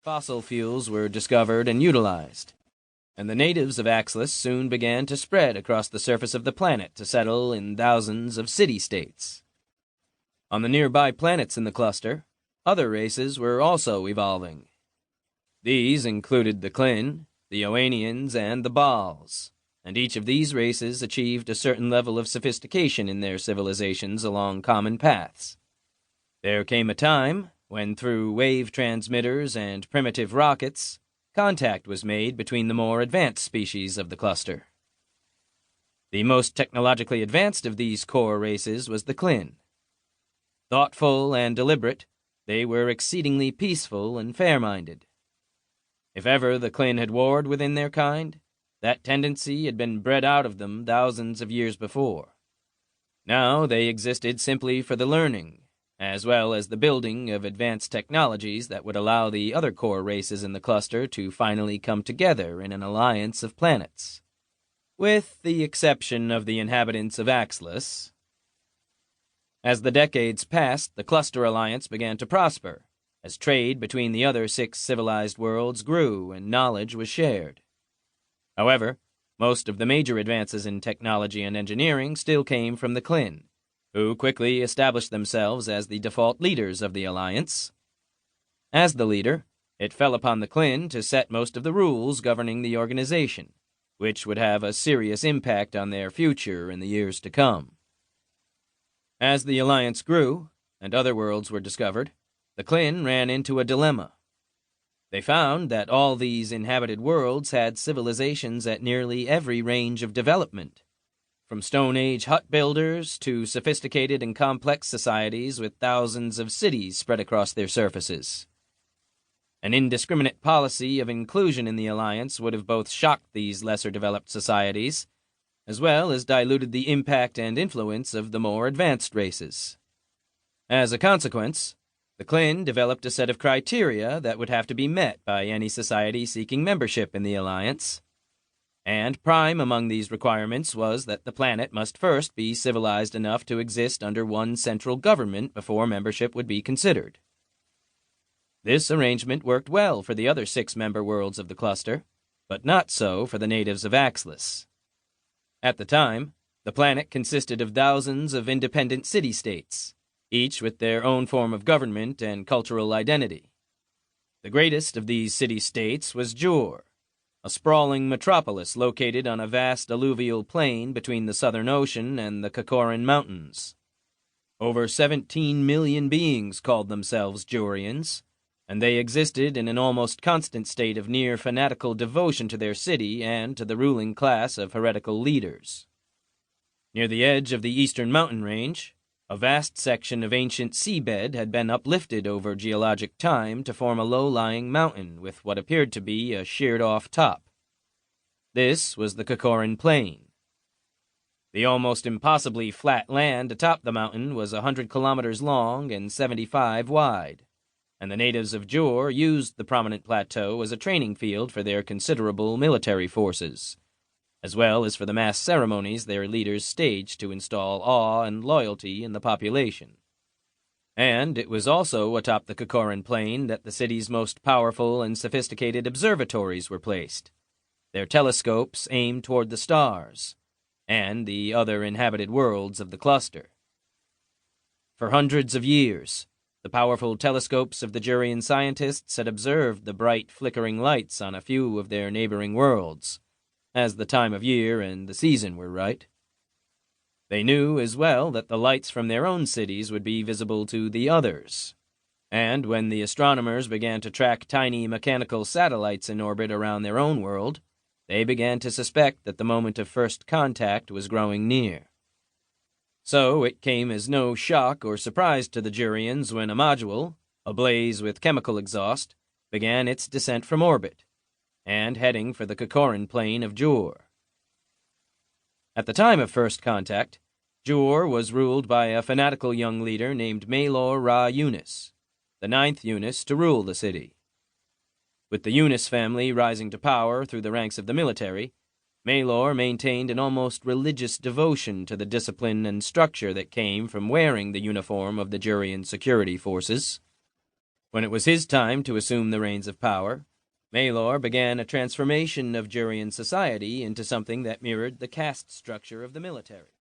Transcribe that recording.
Fossil fuels were discovered and utilized, and the natives of Axlis soon began to spread across the surface of the planet to settle in thousands of city-states. On the nearby planets in the cluster, other races were also evolving. These included the Klin, the Oanians, and the Baals, and each of these races achieved a certain level of sophistication in their civilizations along common paths. There came a time when, through wave transmitters and primitive rockets, contact was made between the more advanced species of the cluster. The most technologically advanced of these core races was the Klin. Thoughtful and deliberate, they were exceedingly peaceful and fair-minded. If ever the Klin had warred within their kind, that tendency had been bred out of them thousands of years before. Now they existed simply for the learning, as well as the building of advanced technologies that would allow the other core races in the cluster to finally come together in an alliance of planets. With the exception of the inhabitants of Axlis. As the decades passed, the cluster alliance began to prosper, as trade between the other 6 civilized worlds grew and knowledge was shared. However, most of the major advances in technology and engineering still came from the Klin, who quickly established themselves as the default leaders of the alliance. As the leader, it fell upon the Klin to set most of the rules governing the organization, which would have a serious impact on their future in the years to come. As the alliance grew, and other worlds were discovered, the Klin ran into a dilemma. They found that all these inhabited worlds had civilizations at nearly every range of development, from Stone Age hut builders to sophisticated and complex societies with thousands of cities spread across their surfaces. An indiscriminate policy of inclusion in the alliance would have both shocked these lesser-developed societies, as well as diluted the impact and influence of the more advanced races. As a consequence, the Klin developed a set of criteria that would have to be met by any society seeking membership in the alliance, and prime among these requirements was that the planet must first be civilized enough to exist under one central government before membership would be considered. This arrangement worked well for the other 6 member worlds of the cluster, but not so for the natives of Axlis. At the time, the planet consisted of thousands of independent city-states, each with their own form of government and cultural identity. The greatest of these city-states was Juire, a sprawling metropolis located on a vast alluvial plain between the Southern Ocean and the Cain-as Mountains. Over 17 million beings called themselves Juireans, and they existed in an almost constant state of near fanatical devotion to their city and to the ruling class of heretical leaders. Near the edge of the eastern mountain range, a vast section of ancient seabed had been uplifted over geologic time to form a low-lying mountain with what appeared to be a sheared-off top. This was the Cain Plain. The almost impossibly flat land atop the mountain was 100 kilometers long and 75 wide, and the natives of Juire used the prominent plateau as a training field for their considerable military forces, as well as for the mass ceremonies their leaders staged to install awe and loyalty in the population. And it was also atop the Cain Plain that the city's most powerful and sophisticated observatories were placed, their telescopes aimed toward the stars and the other inhabited worlds of the cluster. For hundreds of years, the powerful telescopes of the Juirean scientists had observed the bright flickering lights on a few of their neighboring worlds, as the time of year and the season were right. They knew as well that the lights from their own cities would be visible to the others, and when the astronomers began to track tiny mechanical satellites in orbit around their own world, they began to suspect that the moment of first contact was growing near. So it came as no shock or surprise to the Juireans when a module, ablaze with chemical exhaust, began its descent from orbit, and heading for the Cain Plain of Juire. At the time of first contact, Juire was ruled by a fanatical young leader named Maelor Ra Yunus, the 9th Yunus to rule the city. With the Yunus family rising to power through the ranks of the military, Maelor maintained an almost religious devotion to the discipline and structure that came from wearing the uniform of the Juirean security forces. When it was his time to assume the reins of power, Maelor began a transformation of Juirean society into something that mirrored the caste structure of the military.